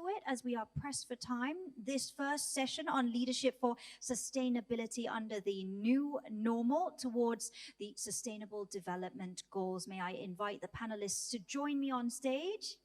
it as we are pressed for time. This first session on leadership for sustainability under the new normal towards the Sustainable Development Goals. May I invite the panelists to join me on stage?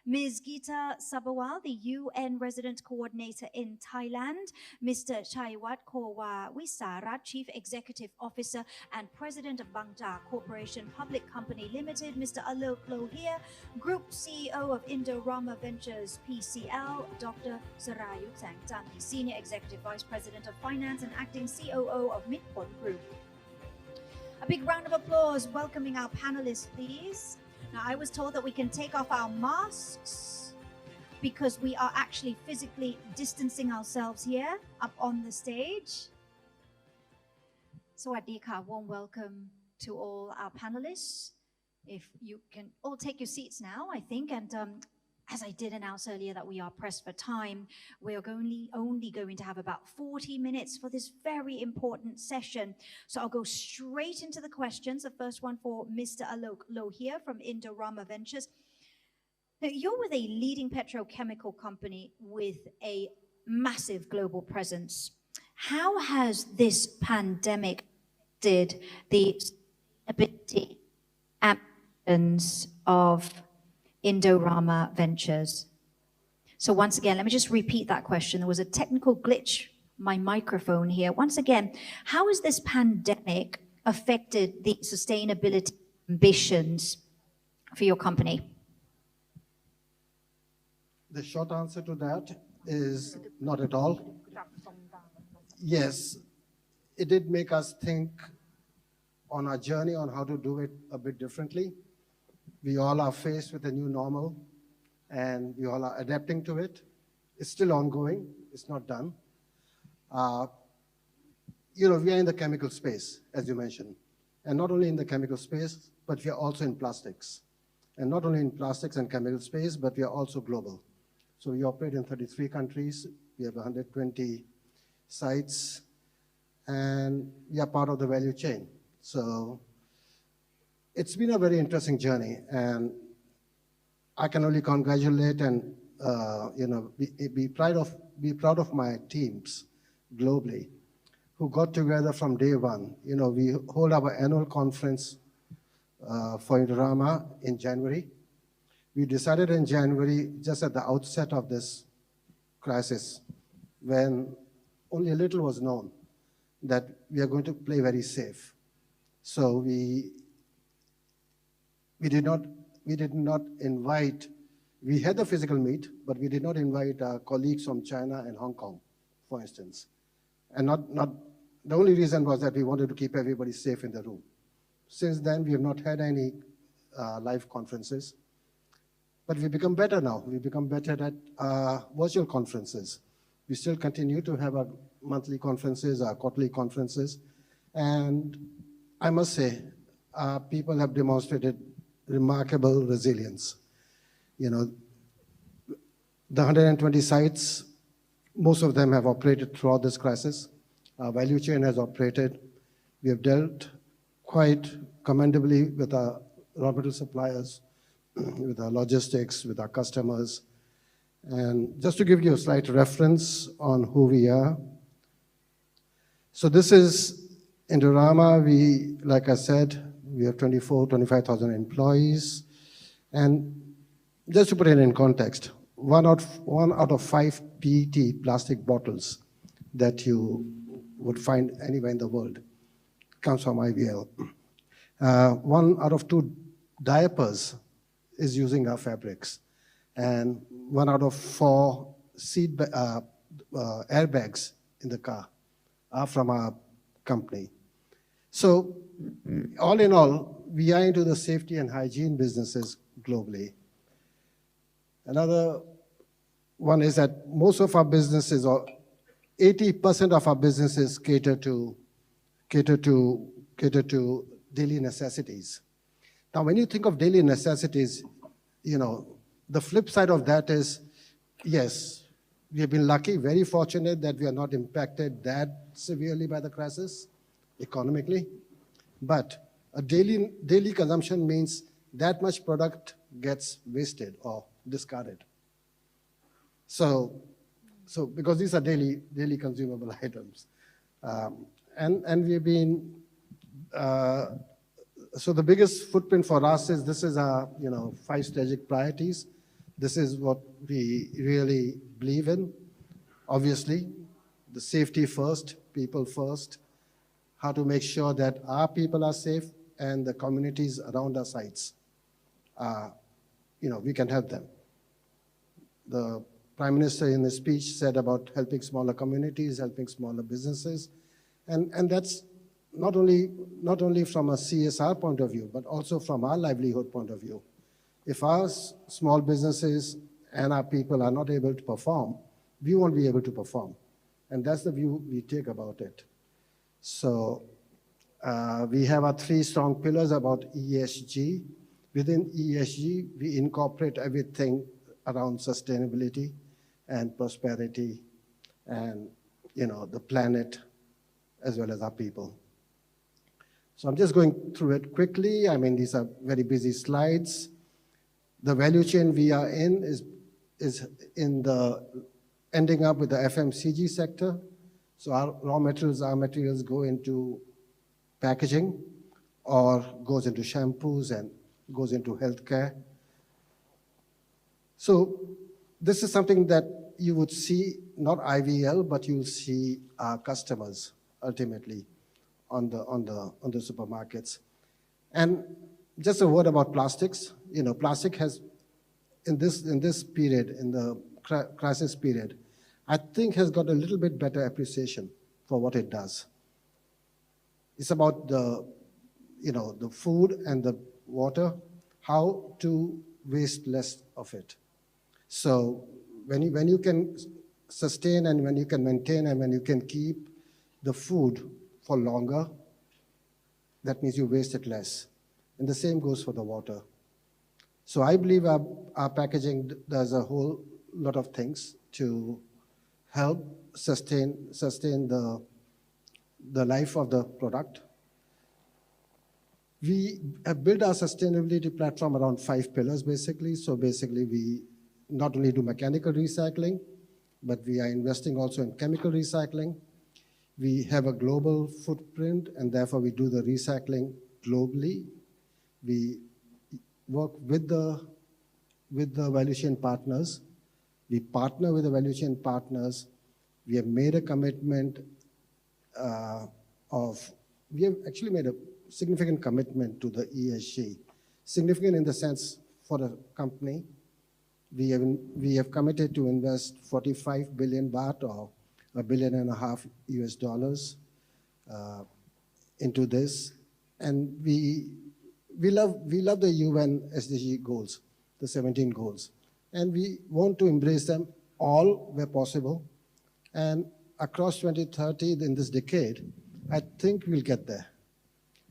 Ms. Geeta Sabawal, the UN Resident Coordinator in Thailand, Mr. Chaiwat Kowa Wisarat, Chief Executive Officer and President of Bangchak Corporation Public Company Limited, Mr. Aloke Lohia, Group CEO of Indorama Ventures PCL, Dr. Sarayut Sangtam, the Senior Executive Vice President of Finance and Acting COO of Mitr Phol Group. A big round of applause welcoming our panelists, please. Now, I was told that we can take off our masks because we are actually physically distancing ourselves here up on the stage. Sawadee ka, warm welcome to all our panelists. If you can all take your seats now, I think, and as I did announce earlier that we are pressed for time, we are only going to have about 40 minutes for this very important session. So I'll go straight into the questions. The first one for Mr. Aloke Lohia from Indorama Ventures. Now, you're with a leading petrochemical company with a massive global presence. How has this pandemic affected the ability ambitions of Indorama Ventures? So once again, let me just repeat that question. There was a technical glitch, my microphone here. Once again, how has this pandemic affected the sustainability ambitions for your company? The short answer to that is not at all. Yes, it did make us think on our journey on how to do it a bit differently. We all are faced with a new normal, and we all are adapting to it. It's still ongoing. It's not done. We are in the chemical space, as you mentioned. And not only in the chemical space, but we are also in plastics. And not only in plastics and chemical space, but we are also global. So we operate in 33 countries. We have 120 sites. And we are part of the value chain. So it's been a very interesting journey, and I can only congratulate and be proud of my teams globally who got together from day one. We hold our annual conference for Indorama in January. We decided in January, just at the outset of this crisis, when only a little was known, that we are going to play very safe. So we did not invite, we had the physical meet, but we did not invite our colleagues from China and Hong Kong, for instance. And the only reason was that we wanted to keep everybody safe in the room. Since then, we have not had any live conferences, but we become better now. We become better at virtual conferences. We still continue to have our monthly conferences, our quarterly conferences, and I must say, people have demonstrated remarkable resilience. The 120 sites, most of them have operated throughout this crisis. Our value chain has operated. We have dealt quite commendably with our raw material suppliers, with our logistics, with our customers. And just to give you a slight reference on who we are. So this is Indorama. Like I said, we have 25,000 employees. And just to put it in context, one out of 5 PET plastic bottles that you would find anywhere in the world comes from IVL. 1 out of 2 diapers is using our fabrics. And 1 out of 4 airbags in the car are from our company. So all in all, we are into the safety and hygiene businesses globally. Another one is that most of our businesses, or 80% of our businesses, cater to daily necessities. Now, when you think of daily necessities, the flip side of that is, yes, we have been lucky, very fortunate that we are not impacted that severely by the crisis economically. But a daily consumption means that much product gets wasted or discarded. So because these are daily consumable items. And we've been, so the biggest footprint for us is this is our 5 strategic priorities. This is what we really believe in. Obviously, the safety first, people first, how to make sure that our people are safe and the communities around our sites, we can help them. The Prime Minister in his speech said about helping smaller communities, helping smaller businesses, and that's not only from a CSR point of view, but also from our livelihood point of view. If our small businesses and our people are not able to perform, we won't be able to perform. And that's the view we take about it. So we have our 3 strong pillars about ESG. Within ESG, we incorporate everything around sustainability and prosperity and the planet as well as our people. So I'm just going through it quickly. I mean, these are very busy slides. The value chain we are in is in the ending up with the FMCG sector. So our raw materials go into packaging or goes into shampoos and goes into healthcare. So this is something that you would see, not IVL, but you'll see our customers ultimately on the supermarkets. And just a word about plastics. Plastic has, in this period, in the crisis period, I think has got a little bit better appreciation for what it does. It's about the food and the water, how to waste less of it. So when you can sustain and when you can maintain and when you can keep the food for longer, that means you waste it less. And the same goes for the water. So I believe our packaging does a whole lot of things to help sustain the life of the product. We have built our sustainability platform around 5 pillars, basically. So basically, we not only do mechanical recycling, but we are investing also in chemical recycling. We have a global footprint, and therefore we do the recycling globally. We work with the value chain partners. We partner with the value chain partners. We have made a commitment we have actually made a significant commitment to the ESG. Significant in the sense for the company, we have committed to invest 45 billion baht or $1.5 billion into this. And we love the UN SDG goals, the 17 goals. And we want to embrace them all where possible. And across 2030 in this decade, I think we'll get there.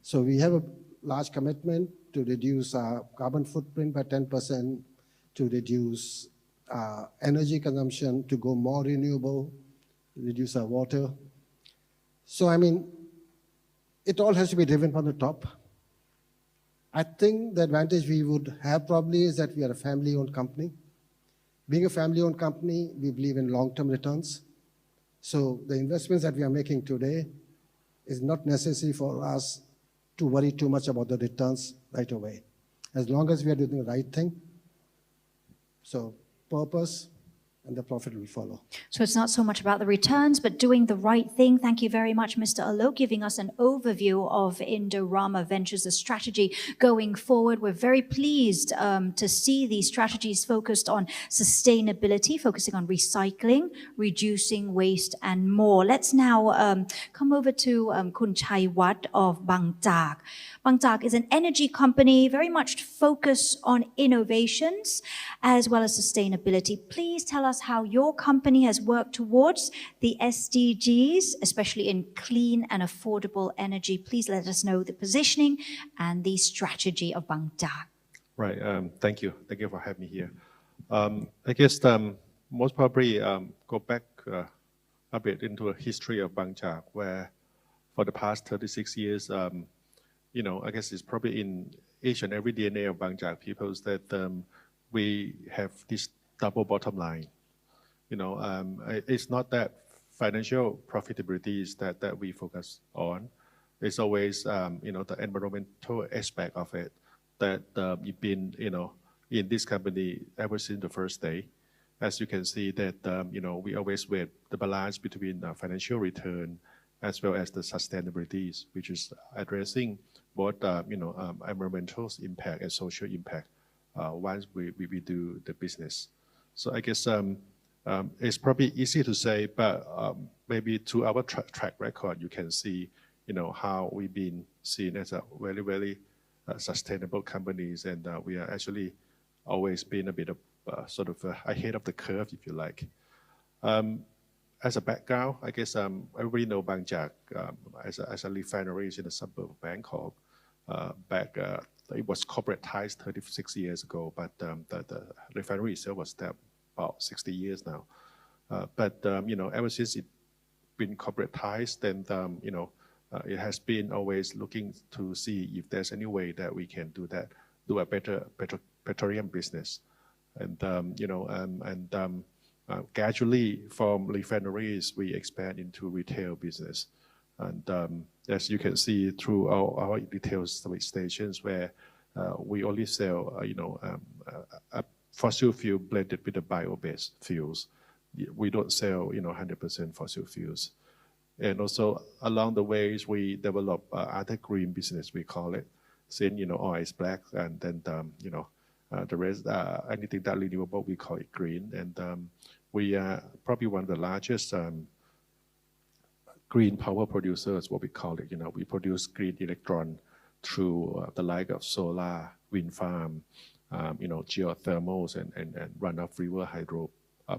So we have a large commitment to reduce our carbon footprint by 10%, to reduce energy consumption, to go more renewable, reduce our water. So, I mean, it all has to be driven from the top. I think the advantage we would have probably is that we are a family-owned company. Being a family-owned company, we believe in long-term returns. So the investments that we are making today is not necessary for us to worry too much about the returns right away, as long as we are doing the right thing. So purpose and the profit will follow. So it's not so much about the returns, but doing the right thing. Thank you very much, Mr. Aloke, giving us an overview of Indorama Ventures, the strategy going forward. We're very pleased to see these strategies focused on sustainability, focusing on recycling, reducing waste, and more. Let's now come over to Kun Chai Wat of Bangchak. Bangchak is an energy company very much focused on innovations as well as sustainability. Please tell us how your company has worked towards the SDGs, especially in clean and affordable energy. Please let us know the positioning and the strategy of Bangchak. Right. Thank you. Thank you for having me here. I guess most probably go back a bit into a history of Bangchak, where for the past 36 years, I guess it's probably in each and every DNA of Bangchak people that we have this double bottom line. it's not that financial profitability is that we focus on. It's always, the environmental aspect of it that you've been, in this company ever since the first day. As you can see that, we always weigh the balance between financial return as well as the sustainability, which is addressing both, environmental impact and social impact once we do the business. So I guess it's probably easy to say, but maybe to our track record, you can see, how we've been seen as a very, very sustainable companies, and we are actually always been a bit of sort of ahead of the curve, if you like. As a background, I guess everybody know Bangchak as a refinery in the suburb of Bangkok. Back it was corporatized 36 years ago, but the refinery itself was there about 60 years now. But ever since it been corporatized, then it has been always looking to see if there's any way that we can do a better petroleum business, and gradually from refineries we expand into retail business, and as you can see through our retail stations where we only sell a fossil fuel blended with the bio-based fuels. We don't sell 100% fossil fuels. And also along the ways we develop other green business, we call it, since oil is black, and then the rest anything that renewable we call it green. And we are probably one of the largest green power producers, what we call it. We produce green electron through the like of solar, wind farm, geothermals and runoff river hydro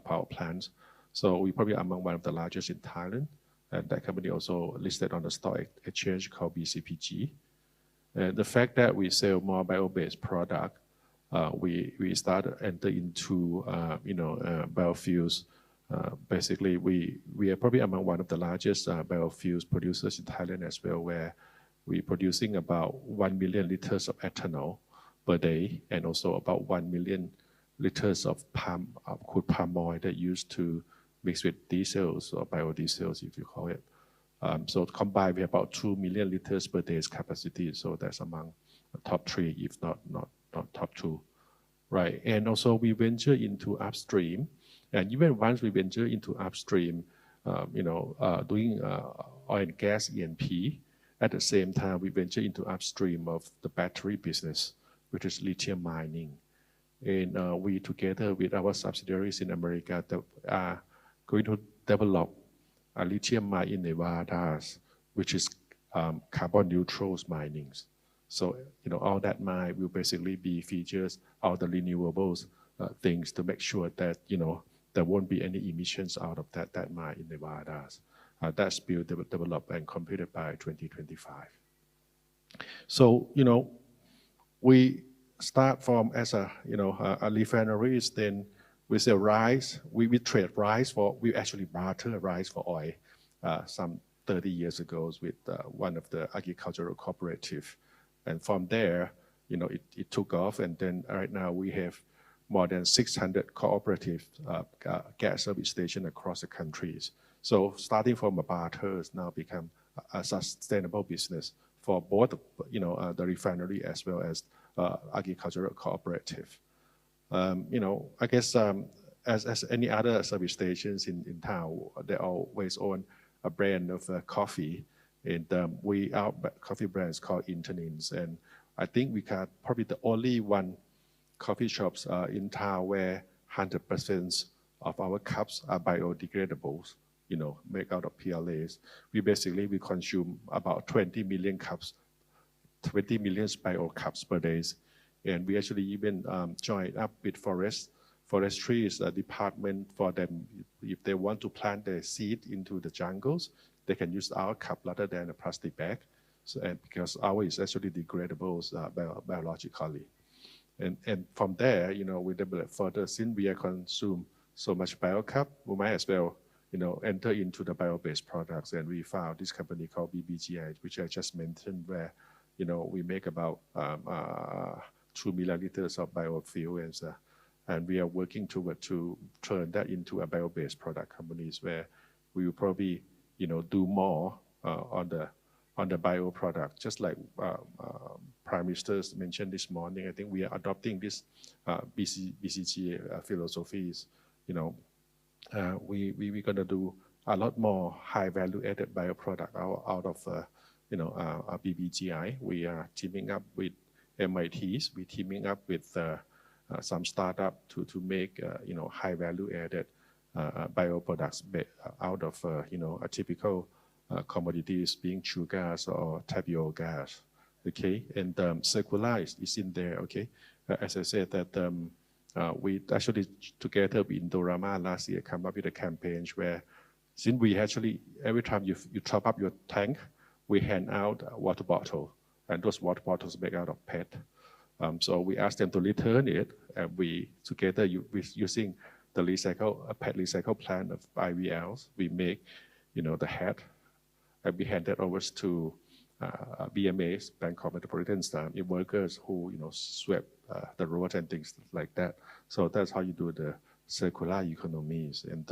power plants. So we probably among one of the largest in Thailand. And that company also listed on the stock exchange called BCPG. And the fact that we sell more bio-based product, we started enter into biofuels. Basically, we are probably among one of the largest biofuels producers in Thailand as well, where we're producing about 1 million liters of ethanol per day, and also about 1 million liters of crude palm oil that used to mix with diesels or biodiesels, if you call it. So combined, we have about 2 million liters per day's capacity. So that's among the top 3, if not top 2, right? And also we venture into upstream, and even once we venture into upstream, doing oil and gas E&P. At the same time, we venture into upstream of the battery business, which is lithium mining. And we together with our subsidiaries in America that are going to develop a lithium mine in Nevada, which is carbon neutral mining. So all that mine will basically be features all the renewables things to make sure that there won't be any emissions out of that mine in Nevada. That's built, developed, and completed by 2025. So we start from as a refineries, then we sell rice. We trade rice we actually barter rice for oil some 30 years ago with one of the agricultural cooperative. And from there, it took off. And then right now we have more than 600 cooperative gas service stations across the countries. So starting from a barter has now become a sustainable business for both the refinery as well as agricultural cooperative. I guess as any other service stations in town, they always own a brand of coffee, and our coffee brand is called Internin. And I think we got probably the only one coffee shops in town where 100% of our cups are biodegradable, made out of PLAs. We consume about 20 million cups, 20 million bio cups per day. And we actually even joined up with forestry is a department for them. If they want to plant their seed into the jungles, they can use our cup rather than a plastic bag. So, and because ours is actually degradable biologically. And from there, we develop further. Since we are consume so much bio cup, we might as well, enter into the bio-based products. And we found this company called BBGI, which I just mentioned, where, we make about 2 million liters of biofuel. And we are working toward to turn that into a bio-based product companies where we will probably, do more on the bio product. Just like Prime Minister mentioned this morning, I think we are adopting this BCG philosophies. We're going to do a lot more high value added bio product out of BBGI. We are teaming up with MITs. We're teaming up with some startup to make high value added bio products out of a typical commodities being sugars or tapioca gas. Okay, and circular is in there. Okay, as I said that we actually together with Indorama last year come up with a campaign where since we actually every time you top up your tank, we hand out a water bottle, and those water bottles made out of PET. So we ask them to return it, and we together using the PET recycle plant of IVLs, we make the hat, and we hand that over to BMAs, Bangkok Metropolitan workers who sweep the roads and things like that. So that's how you do the circular economies. And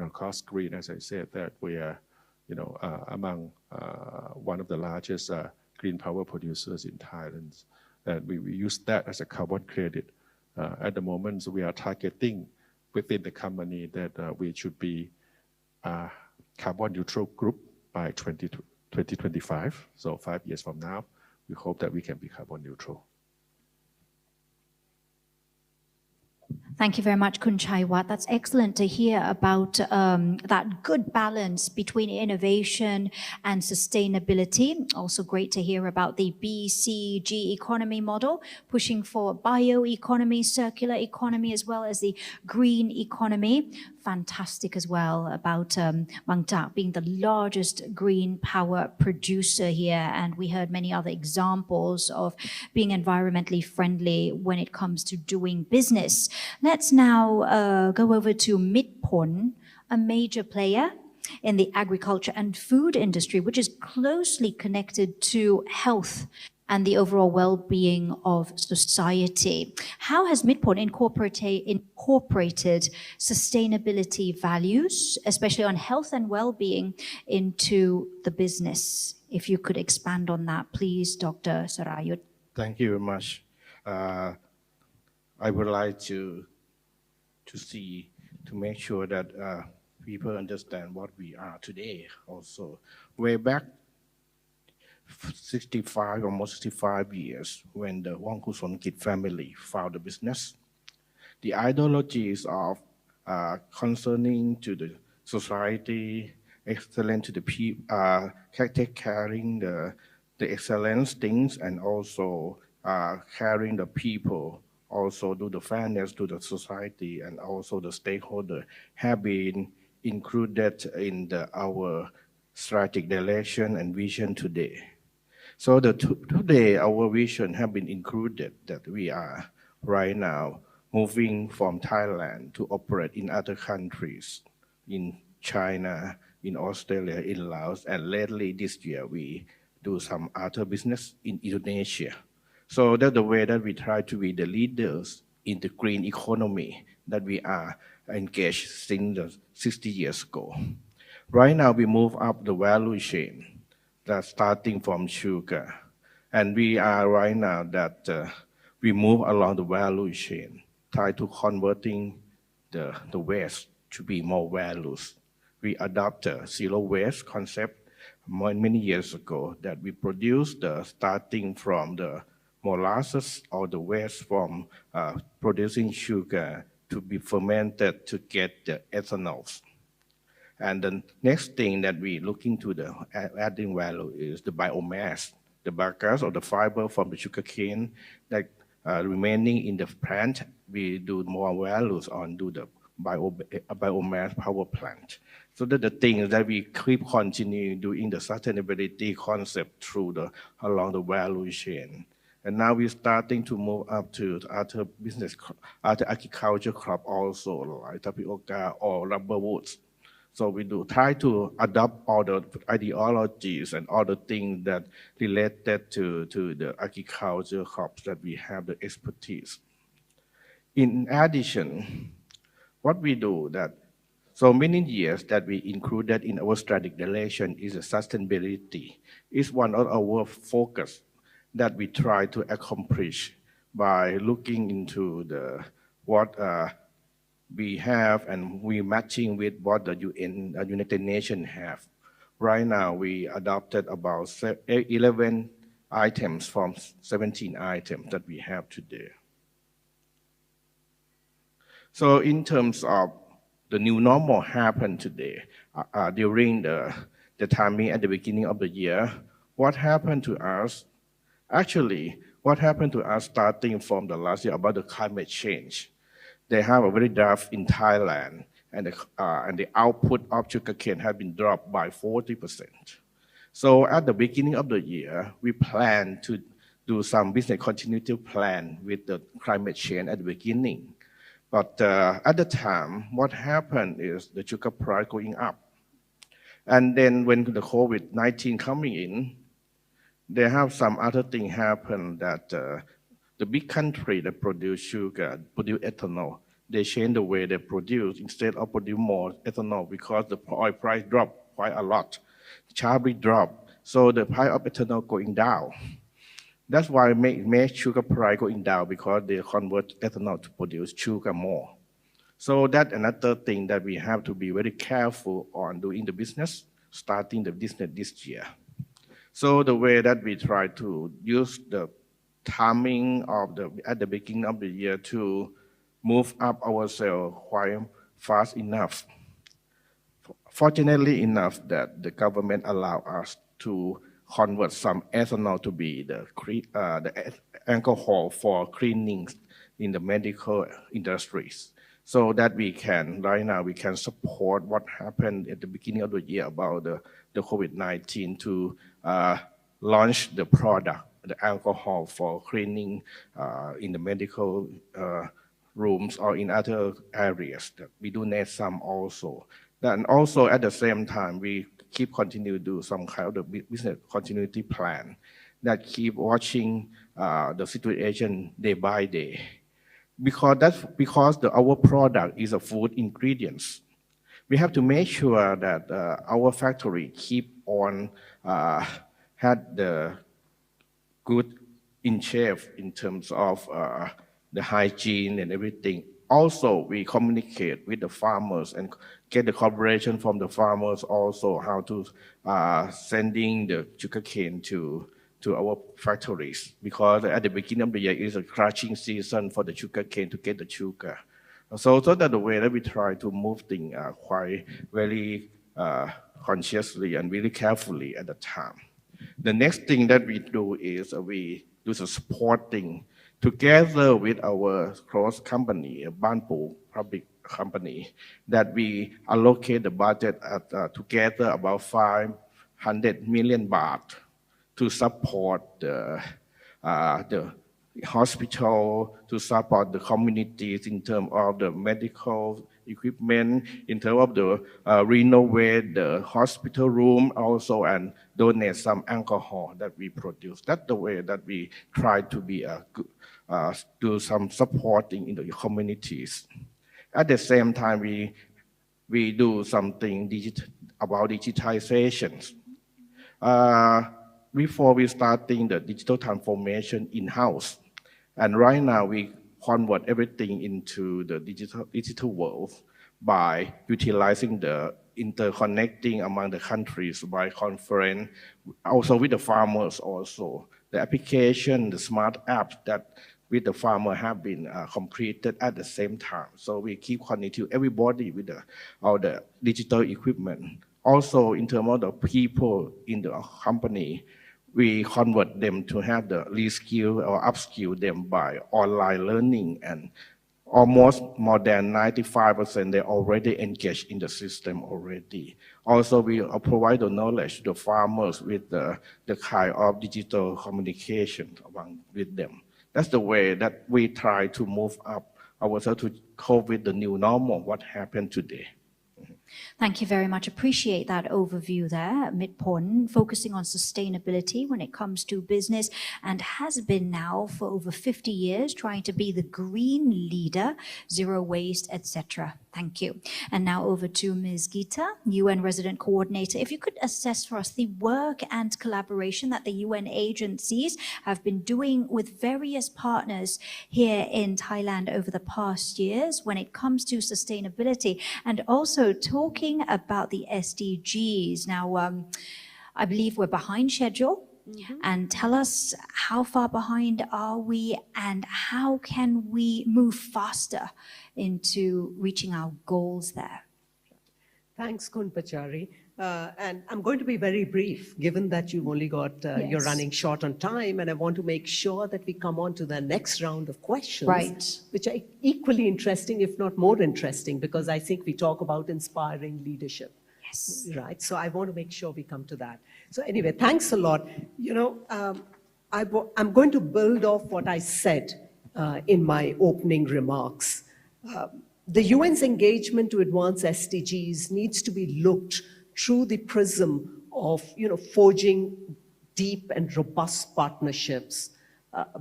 of course, green, as I said, that we are among one of the largest green power producers in Thailand. And we use that as a carbon credit. At the moment, so we are targeting within the company that we should be carbon neutral group by 2025. So 5 years from now, we hope that we can be carbon neutral. Thank you very much, Khun Chaiwat. That's excellent to hear about that good balance between innovation and sustainability. Also great to hear about the BCG economy model, pushing for bioeconomy, circular economy, as well as the green economy. Fantastic as well about Bangchak being the largest green power producer here. And we heard many other examples of being environmentally friendly when it comes to doing business. Let's now go over to Mitr Phol, a major player in the agriculture and food industry, which is closely connected to health and the overall well-being of society. How has Mitr Phol incorporated sustainability values, especially on health and well-being, into the business? If you could expand on that, please, Dr. Sarayut. Thank you very much. I would like to make sure that people understand what we are today. Also, way back 65, almost 65 years, when the Wongkusonkit family founded the business, the ideologies of concerning to the society, excellent to the people, take caring the excellence things, and also caring the people, also do the fairness to the society, and also the stakeholder have been included in our strategic direction and vision today. So today our vision have been included that we are right now moving from Thailand to operate in other countries, in China, in Australia, in Laos, and lately this year we do some other business in Indonesia. So that's the way that we try to be the leaders in the green economy that we are engaged since 60 years ago. Right now we move up the value chain, that's starting from sugar. And we are right now that we move along the value chain, try to converting the waste to be more values. We adopt a zero waste concept many years ago that we produced starting from the molasses or the waste from producing sugar to be fermented to get the ethanols. And the next thing that we look into the adding value is the biomass, the bagasse or the fiber from the sugarcane that remaining in the plant. We do more values on do the biomass power plant. So that the things that we keep continuing doing the sustainability concept through along the value chain. And now we're starting to move up to other business, other agriculture crop also, like tapioca or rubber woods. So we do try to adopt all the ideologies and all the things that related to the agriculture crops that we have the expertise. In addition, what we do that so many years that we included in our strategic direction is sustainability. Is one of our focus that we try to accomplish by looking into what we have and we matching with what the United Nations have. Right now, we adopted about 11 items from 17 items that we have today. So in terms of the new normal happened today, during the timing at the beginning of the year, what happened to us? Actually, what happened to us starting from the last year about the climate change? They have a very drought in Thailand, and the output of sugarcane has been dropped by 40%. So at the beginning of the year, we plan to do some business continuity plan with the climate change at the beginning. But at the time, what happened is the sugar price going up. And then when the COVID-19 coming in, they have some other thing happen that the big country that produce sugar, produce ethanol, they change the way they produce. Instead of produce more ethanol because the oil price dropped quite a lot. Sharply dropped. So the price of ethanol going down. That's why it makes sugar price going down because they convert ethanol to produce sugar more. So that's another thing that we have to be very careful on doing the business, starting the business this year. So the way that we try to use the timing of at the beginning of the year to move up our sales quite fast enough. Fortunately enough that the government allow us to convert some ethanol to be the alcohol for cleaning in the medical industries. So that we can, right now, we can support what happened at the beginning of the year about the COVID-19 to launch the product, the alcohol for cleaning in the medical rooms or in other areas. That we do need some also. Then also at the same time, we continue to do some kind of business continuity plan that keep watching the situation day by day. Because our product is a food ingredients. We have to make sure that our factory keep on had the good in shape in terms of the hygiene and everything. Also, we communicate with the farmers and get the cooperation from the farmers also how to sending the sugarcane to our factories, because at the beginning of the year is a crushing season for the sugarcane to get the sugar. So that the way that we try to move things quite very consciously and really carefully at the time. The next thing that we do is we do the supporting together with our cross company, Banpu Public Company, that we allocate the budget at together about 500 million baht to support the hospital, to support the communities in terms of the medical equipment, in terms of the renovate the hospital room also, and donate some alcohol that we produce. That's the way that we try to be do some supporting in the communities. At the same time, we do something about digitization. Before we starting the digital transformation in-house, and right now we convert everything into the digital world by utilizing the interconnecting among the countries by conference, also with the farmers also. The application, the smart apps that with the farmer have been completed at the same time. So we keep connecting everybody with all the digital equipment. Also in terms of the people in the company, we convert them to have the reskill or upskill them by online learning, and almost more than 95% they already engaged in the system already. Also, we provide the knowledge to the farmers with the kind of digital communication with them. That's the way that we try to move up ourselves to cope with the new normal, what happened today. Thank you very much. Appreciate that overview there, Mitr Phol, focusing on sustainability when it comes to business and has been now for over 50 years trying to be the green leader, zero waste, etc. Thank you. And now over to Ms. Geeta, UN Resident Coordinator. If you could assess for us the work and collaboration that the UN agencies have been doing with various partners here in Thailand over the past years when it comes to sustainability, and also talking about the SDGs. Now, I believe we're behind schedule. And tell us how far behind are we and how can we move faster into reaching our goals there? Thanks, Kun Pachari. And I'm going to be very brief, given that you've only got, you're running short on time, and I want to make sure that we come on to the next round of questions, which are equally interesting, if not more interesting, because I think we talk about inspiring leadership. Yes. Right. So I want to make sure we come to that. So anyway, thanks a lot. You know, I'm going to build off what I said in my opening remarks. The UN's engagement to advance SDGs needs to be looked through the prism of, you know, forging deep and robust partnerships,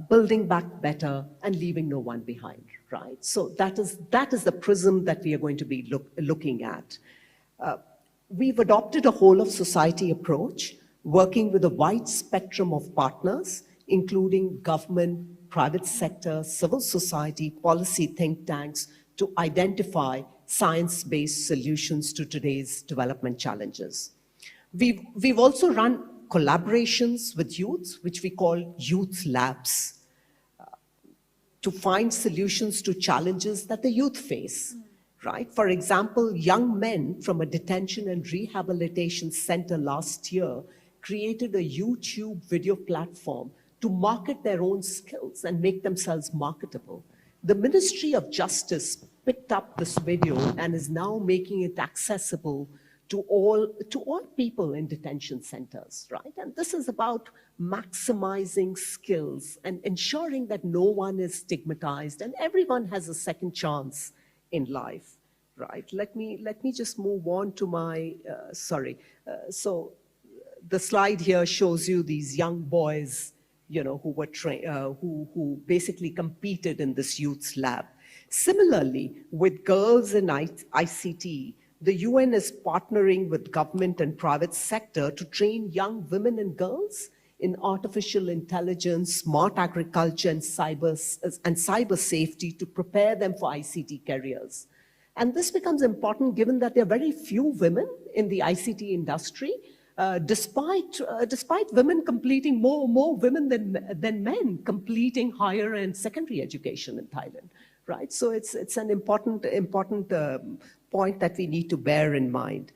building back better, and leaving no one behind, right? So that is the prism that we are going to be looking at. We've adopted a whole-of-society approach, working with a wide spectrum of partners, including government, private sector, civil society, policy think tanks, to identify science-based solutions to today's development challenges. We've also run collaborations with youth, which we call youth labs, to find solutions to challenges that the youth face. Right? For example, young men from a detention and rehabilitation center last year created a YouTube video platform to market their own skills and make themselves marketable. The Ministry of Justice picked up this video and is now making it accessible to all people in detention centers, right? And this is about maximizing skills and ensuring that no one is stigmatized and everyone has a second chance in life, right? Let me just move on to my, so the slide here shows you these young boys, you know, who were who basically competed in this youth lab. Similarly, with girls in ICT, the UN is partnering with government and private sector to train young women and girls in artificial intelligence, smart agriculture, and cyber safety to prepare them for ICT careers. And this becomes important given that there are very few women in the ICT industry, despite women completing more women than men completing higher and secondary education in Thailand, right? So it's an important point that we need to bear in mind.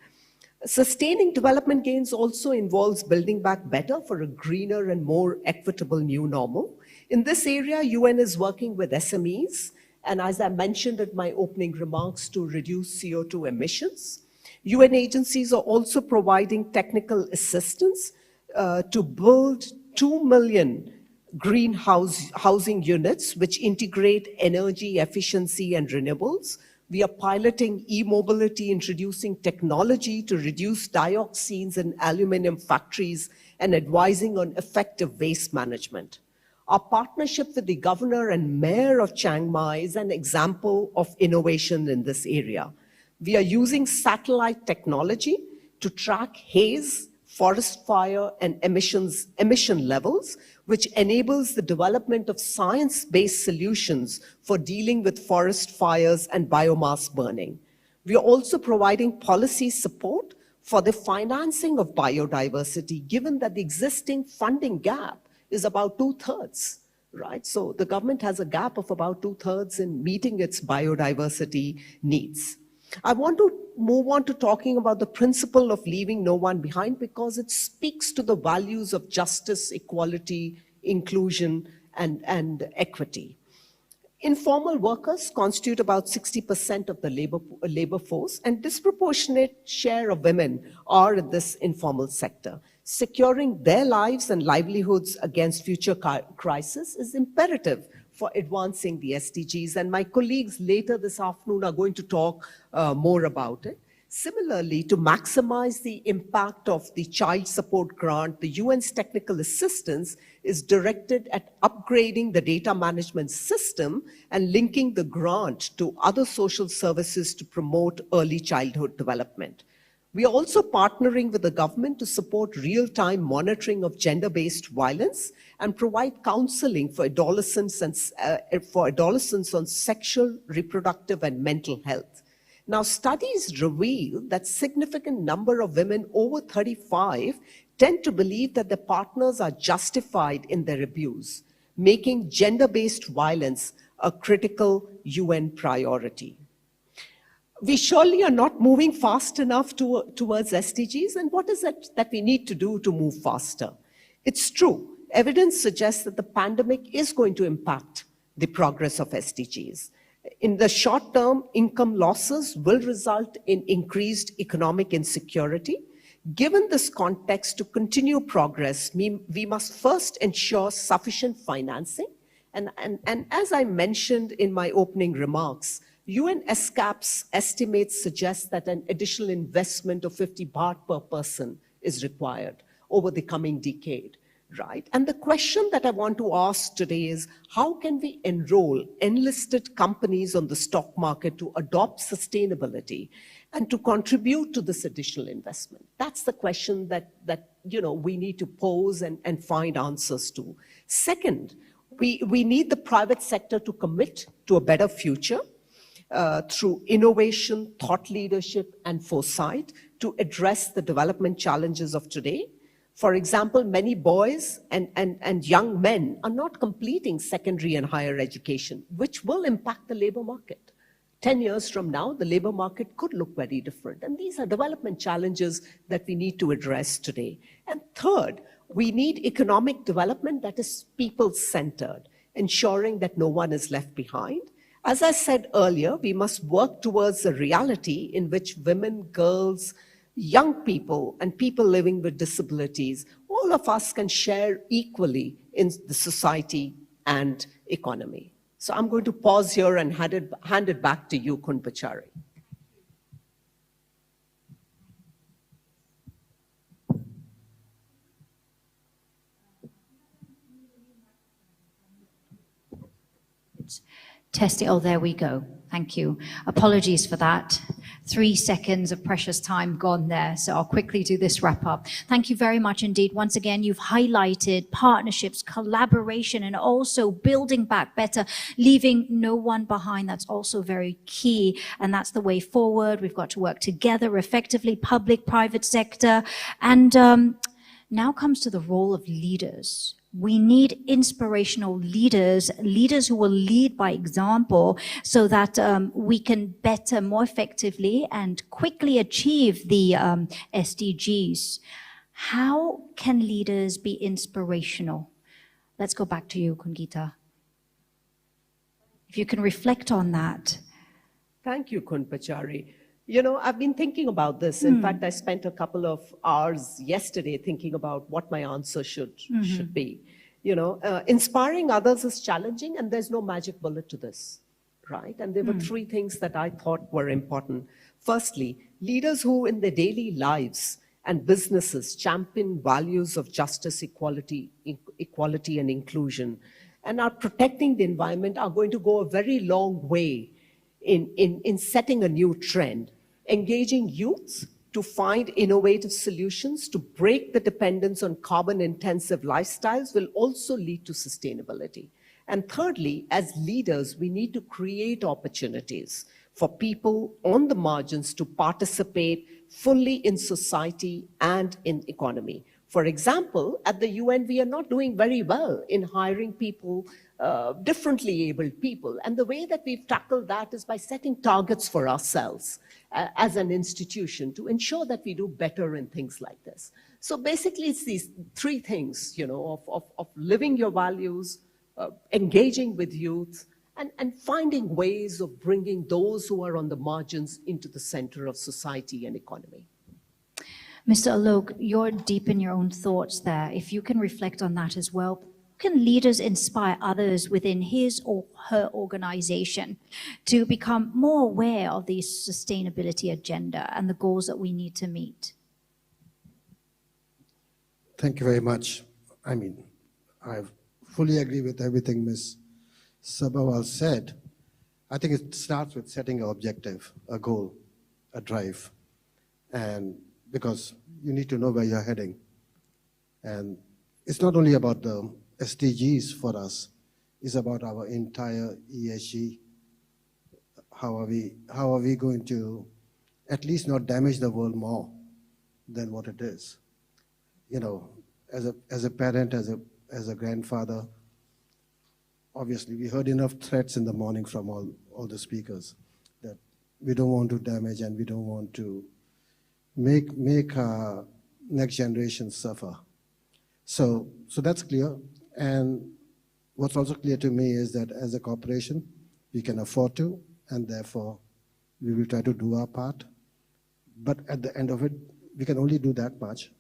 Sustaining development gains also involves building back better for a greener and more equitable new normal. In this area, UN is working with SMEs, and as I mentioned in my opening remarks, to reduce CO2 emissions. UN agencies are also providing technical assistance to build 2 million green housing units, which integrate energy efficiency and renewables. We are piloting e-mobility, introducing technology to reduce dioxins in aluminum factories, and advising on effective waste management. Our partnership with the governor and mayor of Chiang Mai is an example of innovation in this area. We are using satellite technology to track haze, forest fire, and emission levels, which enables the development of science-based solutions for dealing with forest fires and biomass burning. We are also providing policy support for the financing of biodiversity, given that the existing funding gap is about 2/3, right? So the government has a gap of about 2/3 in meeting its biodiversity needs. I want to move on to talking about the principle of leaving no one behind, because it speaks to the values of justice, equality, inclusion, and equity. Informal workers constitute about 60% of the labor force, and disproportionate share of women are in this informal sector. Securing their lives and livelihoods against future crisis is imperative for advancing the SDGs, and my colleagues later this afternoon are going to talk more about it. Similarly, to maximize the impact of the child support grant, the UN's technical assistance is directed at upgrading the data management system and linking the grant to other social services to promote early childhood development. We are also partnering with the government to support real-time monitoring of gender-based violence and provide counseling for adolescents on sexual, reproductive, and mental health. Now, studies reveal that significant number of women over 35 tend to believe that their partners are justified in their abuse, making gender-based violence a critical UN priority. We surely are not moving fast enough towards SDGs, and what is it that we need to do to move faster? It's true. Evidence suggests that the pandemic is going to impact the progress of SDGs. In the short term, income losses will result in increased economic insecurity. Given this context, to continue progress, we must first ensure sufficient financing. And as I mentioned in my opening remarks, UN ESCAP's estimates suggest that an additional investment of 50 baht per person is required over the coming decade, right? And the question that I want to ask today is, how can we enroll enlisted companies on the stock market to adopt sustainability and to contribute to this additional investment? That's the question that we need to pose and find answers to. Second, we need the private sector to commit to a better future through innovation, thought leadership, and foresight to address the development challenges of today. For example, many boys and young men are not completing secondary and higher education, which will impact the labor market. 10 years from now, the labor market could look very different. And these are development challenges that we need to address today. And third, we need economic development that is people-centered, ensuring that no one is left behind. As I said earlier, we must work towards a reality in which women, girls, young people, and people living with disabilities, all of us can share equally in the society and economy. So I'm going to pause here and hand it back to you, Khun Pachari. Test it. Oh, there we go. Thank you. Apologies for that. 3 seconds of precious time gone there. So I'll quickly do this wrap up. Thank you very much indeed. Once again, you've highlighted partnerships, collaboration, and also building back better, leaving no one behind. That's also very key. And that's the way forward. We've got to work together effectively, public, private sector. And now comes to the role of leaders. We need inspirational leaders, leaders who will lead by example so that we can better, more effectively and quickly achieve the SDGs. How can leaders be inspirational? Let's go back to you, Khun Gita. If you can reflect on that. Thank you, Khun Pachari. You know, I've been thinking about this. In fact, I spent a couple of hours yesterday thinking about what my answer should be. You know, inspiring others is challenging, and there's no magic bullet to this, right? And there were 3 things that I thought were important. Firstly, leaders who in their daily lives and businesses champion values of justice, equality and inclusion, and are protecting the environment are going to go a very long way in setting a new trend. Engaging youth to find innovative solutions to break the dependence on carbon-intensive lifestyles will also lead to sustainability. And thirdly, as leaders, we need to create opportunities for people on the margins to participate fully in society and in economy. For example, at the UN, we are not doing very well in hiring people, differently abled people. And the way that we've tackled that is by setting targets for ourselves as an institution to ensure that we do better in things like this. So basically, it's these 3 things, you know, of living your values, engaging with youth, and finding ways of bringing those who are on the margins into the center of society and economy. Mr. Aloke, you're deep in your own thoughts there. If you can reflect on that as well, can leaders inspire others within his or her organization to become more aware of the sustainability agenda and the goals that we need to meet? Thank you very much. I mean, I fully agree with everything Ms. Sabharwal said. I think it starts with setting an objective, a goal, a drive, and because you need to know where you're heading. And it's not only about the SDGs for us, it's about our entire ESG. How are we going to at least not damage the world more than what it is? You know, as a parent, as a grandfather, obviously we heard enough threats in the morning from all the speakers that we don't want to damage and we don't want to make our next generation suffer. So that's clear. And what's also clear to me is that as a corporation, we can afford to, and therefore we will try to do our part. But at the end of it, we can only do that much,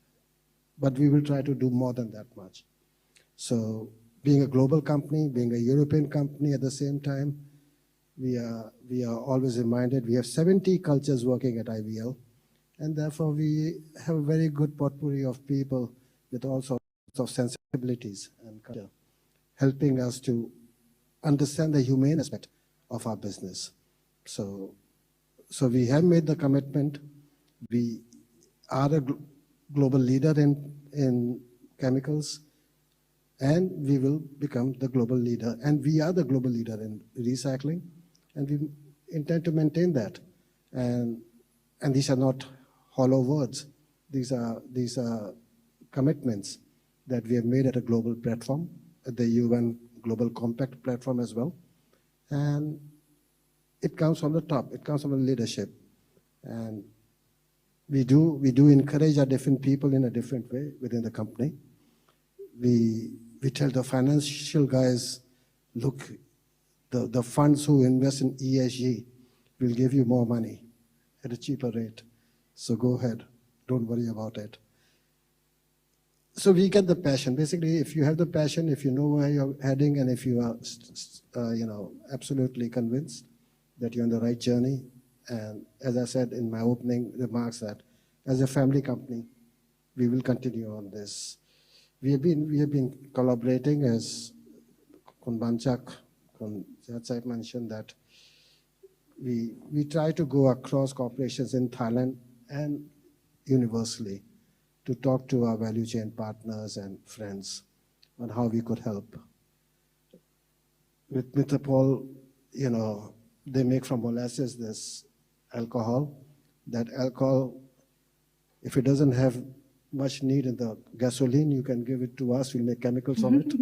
but we will try to do more than that much. So being a global company, being a European company at the same time, we are always reminded we have 70 cultures working at IVL, and therefore we have a very good potpourri of people with all sorts of sensibilities and culture, helping us to understand the humane aspect of our business. So we have made the commitment. We are a global leader in chemicals, and we will become the global leader. And we are the global leader in recycling, and we intend to maintain that. And these are not hollow words. These are commitments that we have made at a global platform, at the UN Global Compact platform as well. And it comes from the top. It comes from the leadership. And we do encourage our different people in a different way within the company. We tell the financial guys, look, the funds who invest in ESG will give you more money at a cheaper rate. So go ahead, don't worry about it. So we get the passion. Basically, if you have the passion, if you know where you're heading, and if you are, absolutely convinced that you're on the right journey, and as I said in my opening remarks, that as a family company, we will continue on this. We have been collaborating, as Kun Bangchak, Kun Jatsai mentioned, that we try to go across corporations in Thailand and universally to talk to our value chain partners and friends on how we could help. With Mitr Phol, they make from molasses this alcohol. That alcohol, if it doesn't have much need in the gasoline, you can give it to us, we'll make chemicals from it.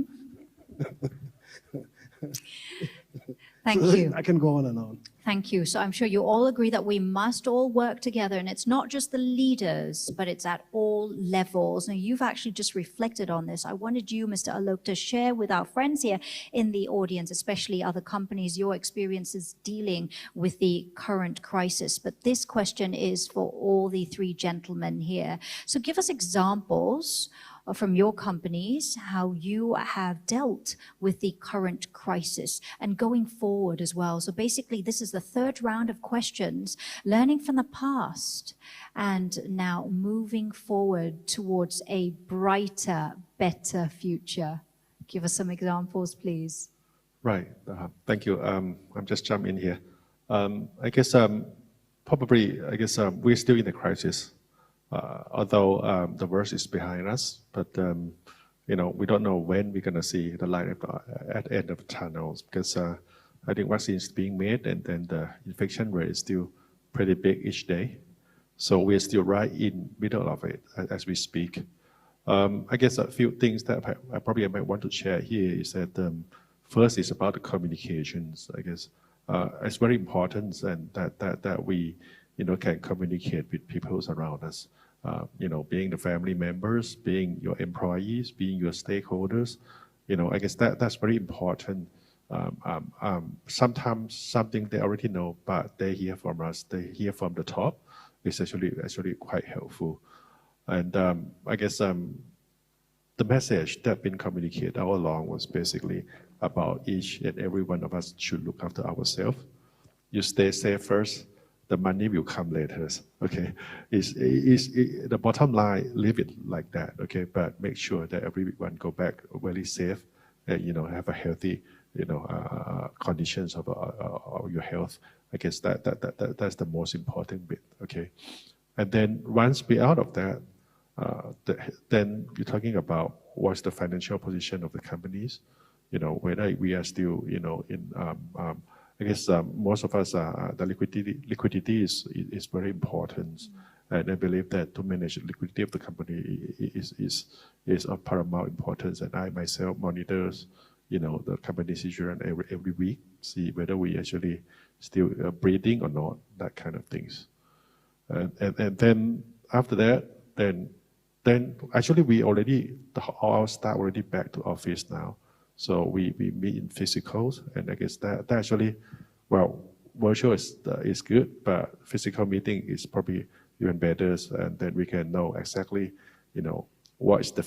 Thank you. I can go on and on. Thank you. So I'm sure you all agree that we must all work together, and it's not just the leaders, but it's at all levels. Now, you've actually just reflected on this. I wanted you, Mr. Aloke, to share with our friends here in the audience, especially other companies, your experiences dealing with the current crisis. But this question is for all the three gentlemen here. So give us examples from your companies, how you have dealt with the current crisis and going forward as well. So basically, this is the third round of questions, learning from the past and now moving forward towards a brighter, better future. Give us some examples, please. Right. Thank you. I'm just jumping in here. I guess we're still in a crisis. Although the worst is behind us, but we don't know when we're going to see the light at the end of the tunnels, because I think vaccines being made, and then the infection rate is still pretty big each day. So we're still right in middle of it as we speak. I guess a few things that I might want to share here is that first is about the communications. I guess it's very important, and that we can communicate with people around us. Being the family members, being your employees, being your stakeholders. I guess that's very important. Sometimes something they already know, but they hear from us, they hear from the top. It's actually quite helpful. And I guess the message that been communicated all along was basically about each and every one of us should look after ourselves. You stay safe first, the money will come later. Okay, the bottom line, leave it like that. Okay, but make sure that everyone go back very safe, and have a healthy, conditions of your health. I guess that's the most important bit. Okay, and then once we're out of that, then you're talking about what's the financial position of the companies. Whether we are still, in. I guess most of us, the liquidity is very important, and I believe that to manage the liquidity of the company is of paramount importance. And I myself monitors, the company situation every week, see whether we actually still breathing or not, that kind of things. And then after that, then actually we already our staff already back to office now. So we meet in physicals, and I guess that actually, well, virtual is good, but physical meeting is probably even better, and then we can know exactly, what is the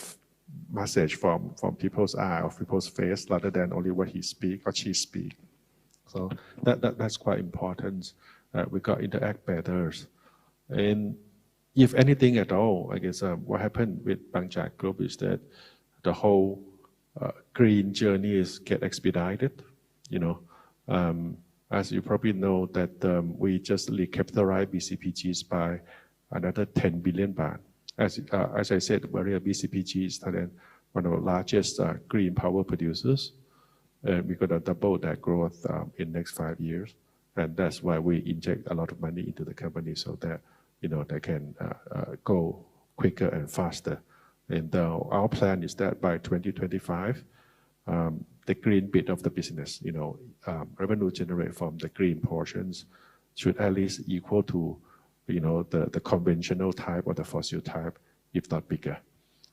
message from people's eye or people's face, rather than only what he speak or she speak. So that's quite important. We got interact better, and if anything at all, I guess what happened with Bangchak Group is that the whole green journeys get expedited. As you probably know that we just recapitalized BCPGs by another 10 billion baht. As I said earlier, BCPG is Thailand, one of the largest green power producers, and we're gonna double that growth in next 5 years, and that's why we inject a lot of money into the company so that they can go quicker and faster. And our plan is that by 2025, the green bit of the business, revenue generated from the green portions should at least equal to, the conventional type or the fossil type, if not bigger.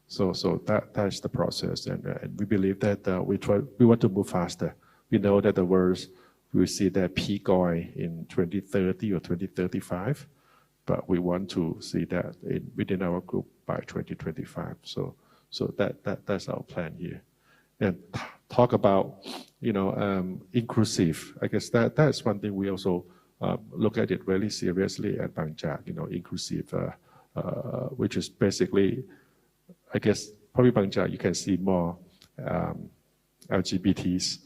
So that's the process, and we believe that we want to move faster. We know that the world will see that peak oil in 2030 or 2035, but we want to see that within our group by 2025. So that's our plan here. And talk about, inclusive. I guess that's one thing we also look at it really seriously at Bangchak, inclusive, which is basically, I guess, probably Bangchak, you can see more LGBTs.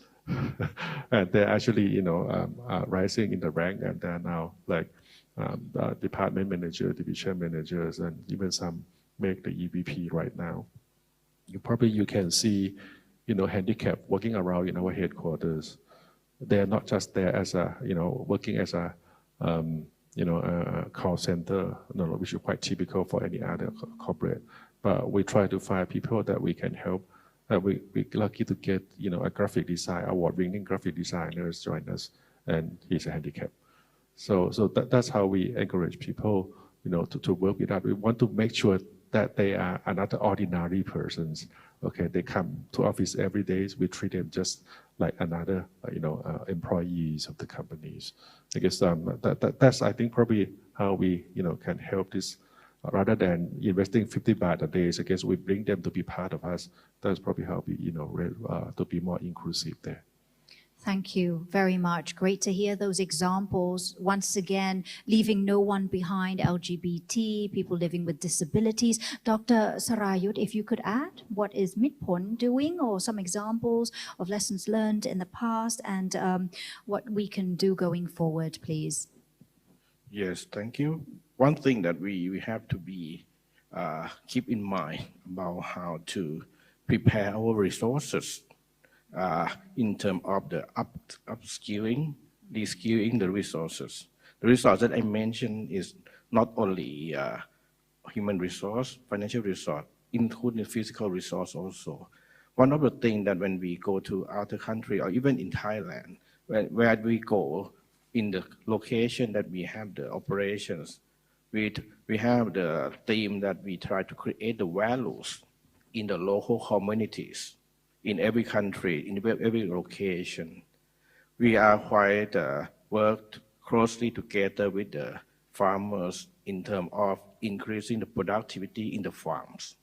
And they're actually, rising in the rank, and they're now like department manager, division managers, and even some make the EVP right now. You can see, handicap working around in our headquarters. They're not just there as a, working as a, a call center, which is quite typical for any other corporate. But we try to find people that we can help. We're lucky to get, a graphic design, award-winning graphic designers join us, and he's a handicap. So that's how we encourage people, to work with us. We want to make sure that they are not ordinary persons. Okay, they come to office every day. We treat them just like another, employees of the companies. I guess that's I think probably how we, can help this. Rather than investing 50 baht a day, I guess we bring them to be part of us. That's probably how we, to be more inclusive there. Thank you very much. Great to hear those examples. Once again, leaving no one behind, LGBT, people living with disabilities. Dr. Sarayut, if you could add, what is Mitr Phol doing, or some examples of lessons learned in the past, and what we can do going forward, please. Yes, thank you. One thing that we have to be keep in mind about how to prepare our resources in terms of the upskilling, reskilling the resources. The resource that I mentioned is not only human resource, financial resource, including physical resource also. One of the things that when we go to other country or even in Thailand, where we go in the location that we have the operations, we have the theme that we try to create the values in the local communities, in every country, in every location. We are quite worked closely together with the farmers in terms of increasing the productivity in the farms.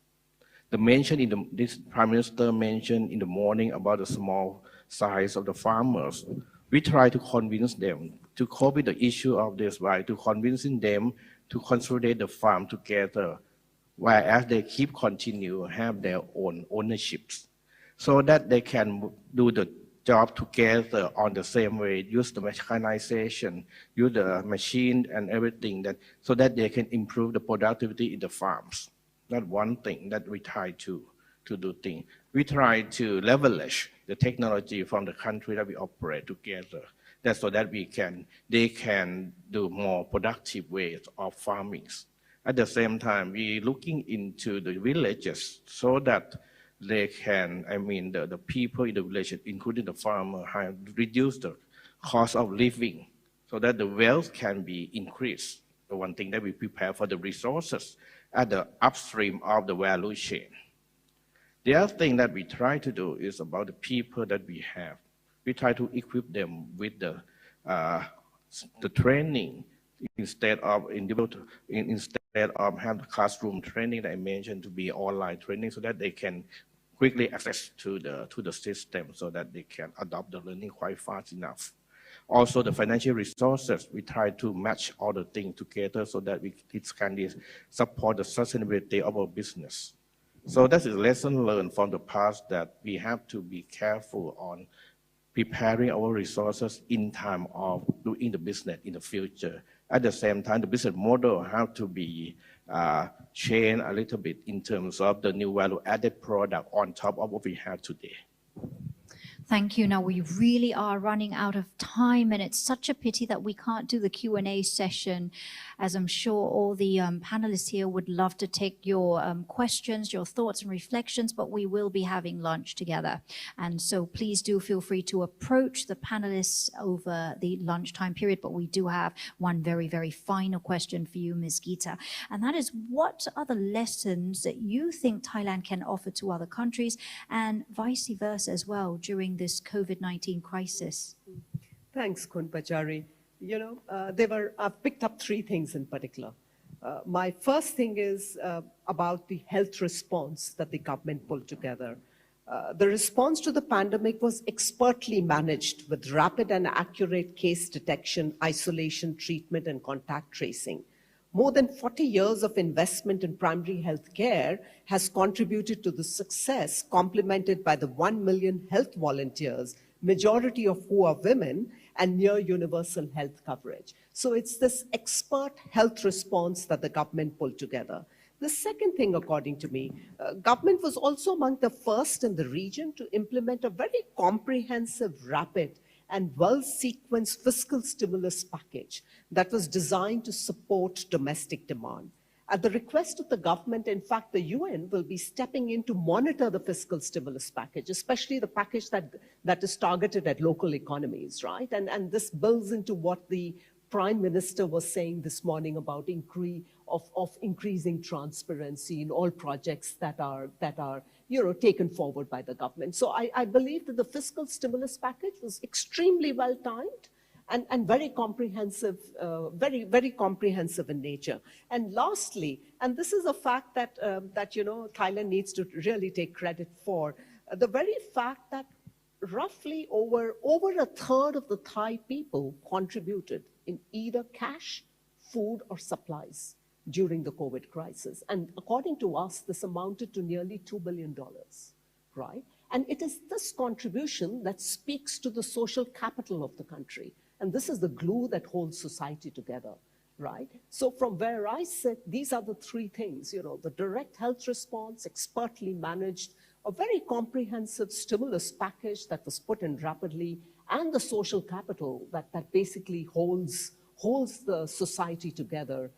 This Prime Minister mentioned in the morning about the small size of the farmers. We try to convince them to cope with the issue of this by to convincing them to consolidate the farm together, whereas they keep continue have their own ownerships, so that they can do the job together on the same way, use the mechanization, use the machine and everything, so that they can improve the productivity in the farms. That's one thing that we try to do things. We try to leverage the technology from the country that we operate together. That's so that they can do more productive ways of farming. At the same time, we looking into the villages so that they can, the people in the village, including the farmer, have reduced the cost of living so that the wealth can be increased. The one thing that we prepare for the resources at the upstream of the value chain. The other thing that we try to do is about the people that we have. We try to equip them with the training instead of have the classroom training that I mentioned to be online training, so that they can quickly access to the system, so that they can adopt the learning quite fast enough. Also, the financial resources, we try to match all the things together so that it can support the sustainability of our business. So that is a lesson learned from the past, that we have to be careful on preparing our resources in time of doing the business in the future. At the same time, the business model have to be changed a little bit in terms of the new value-added product on top of what we have today. Thank you. Now we really are running out of time, and it's such a pity that we can't do the Q&A session, as I'm sure all the panelists here would love to take your questions, your thoughts and reflections, but we will be having lunch together. And so please do feel free to approach the panelists over the lunchtime period, but we do have one very, very final question for you, Ms. Geeta, and that is, what are the lessons that you think Thailand can offer to other countries, and vice versa as well, during this COVID-19 crisis? Thanks, Khun Pachari. I've picked up three things in particular. My first thing is about the health response that the government pulled together. The response to the pandemic was expertly managed with rapid and accurate case detection, isolation, treatment, and contact tracing. More than 40 years of investment in primary health care has contributed to the success, complemented by the 1 million health volunteers, majority of who are women, and near universal health coverage. So it's this expert health response that the government pulled together. The second thing, according to me, government was also among the first in the region to implement a very comprehensive, rapid, and well-sequenced fiscal stimulus package that was designed to support domestic demand. At the request of the government, in fact, the UN will be stepping in to monitor the fiscal stimulus package, especially the package that is targeted at local economies, right? And this builds into what the Prime Minister was saying this morning about increasing transparency in all projects that are taken forward by the government. So I believe that the fiscal stimulus package was extremely well timed and very comprehensive, very comprehensive in nature. And lastly, and this is a fact that Thailand needs to really take credit for, the very fact that roughly over a third of the Thai people contributed in either cash, food, or supplies during the COVID crisis. And according to us, this amounted to nearly $2 billion, right? And it is this contribution that speaks to the social capital of the country. And this is the glue that holds society together, right? So from where I sit, these are the three things, the direct health response, expertly managed, a very comprehensive stimulus package that was put in rapidly, and the social capital that basically holds the society together.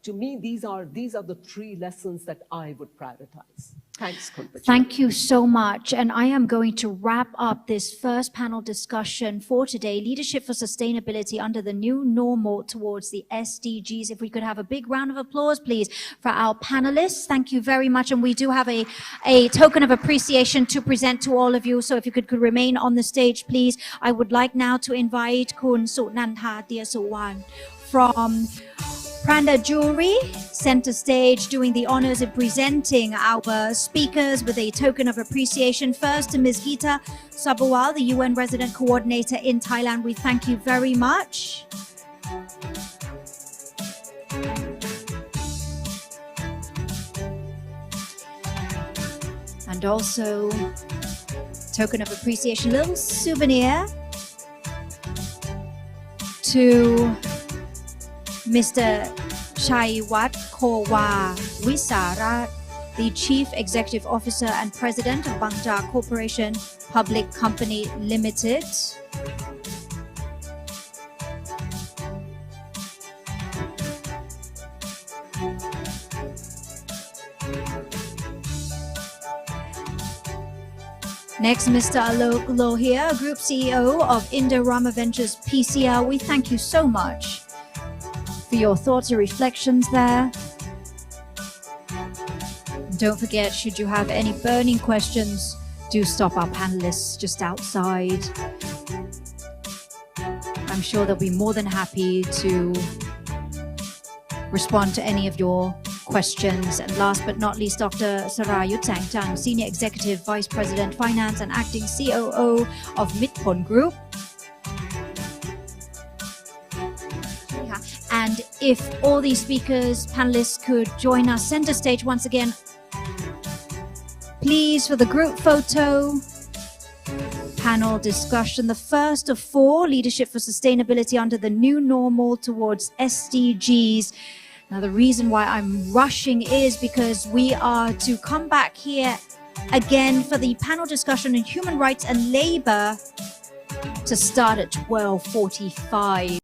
To me, these are the three lessons that I would prioritize. Thanks, Khun Pachari. Thank you so much. And I am going to wrap up this first panel discussion for today, Leadership for Sustainability under the New Normal Towards the SDGs. If we could have a big round of applause, please, for our panelists. Thank you very much. And we do have a token of appreciation to present to all of you. So if you could remain on the stage, please. I would like now to invite Khun Sunanta Diasuwan from Pranda Jewelry, center stage, doing the honors of presenting our speakers with a token of appreciation. First to Ms. Geeta Sabawal, the UN Resident Coordinator in Thailand. We thank you very much. And also, token of appreciation, little souvenir to Mr. Chaiwat Kowa Wisarat, the Chief Executive Officer and President of Bangchak Corporation Public Company Limited. Next, Mr. Aloke Lohia, Group CEO of Indorama Ventures PCL. We thank you so much for your thoughts and reflections there. Don't forget, should you have any burning questions, do stop our panelists just outside. I'm sure they'll be more than happy to respond to any of your questions. And last but not least, Dr. Sarayut Sangchang, Senior Executive Vice President Finance and Acting COO of Mitr Phol Group. And if all these speakers, panelists could join us center stage once again, please, for the group photo, panel discussion, the first of 4, Leadership for Sustainability under the New Normal towards SDGs. Now, the reason why I'm rushing is because we are to come back here again for the panel discussion on human rights and labor to start at 12:45.